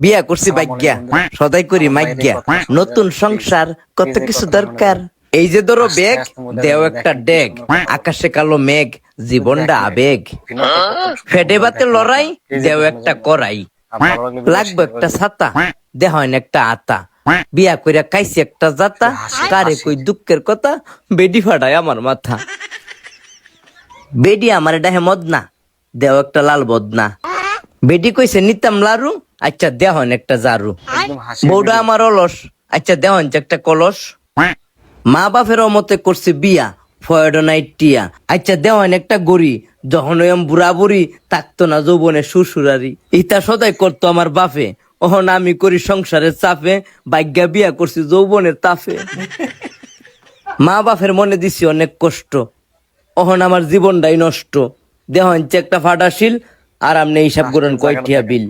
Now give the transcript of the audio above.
বিয়া করছি ভাগ্যা, সদাই করি মাইগ্যা, নতুন সংসার কত কিছু দরকার। এই যে ধরো ব্যাগ, দেও একটা ডেগ, আকাশে কালো মেঘ, জীবনটা আবেগ। ফেটে বাতে লড়াই, দেও একটা করাই, লাগবে একটা ছাতা, দেহন একটা আতা। বিয়া কইরা খাইছি একটা জাতা, কারে কই দুঃখের কথা, বেডি ফাটায় আমার মাথা। বেডি আমার ডাহে মদনা, দেও একটা লাল বদনা। বেডি কইছে নিতাম লারু, আচ্ছা দেহন একটা জারু। বউডা আমার অলস, আচ্ছা দেহন একটা কলস। মা বাপের মতে করছে বিয়া, ফয়ডো নাইট টিয়া, আচ্ছা দেওয়ান একটা গড়ি। যখন ওই বুড়া বুড়ি থাকতো না যৌবনে শ্বশুরারি, ইতা সদাই করতো আমার বাপে। ওহন আমি করি সংসারের চাপে, ভাগ্যা বিয়া করছি যৌবনের তাফে। মা বাপের মনে দিছি অনেক কষ্ট, ওহন আমার জীবনটাই নষ্ট। দেহন একটা ফাটাশিল, আর আমনে হিসাব করেন কয়টিয়া বিল।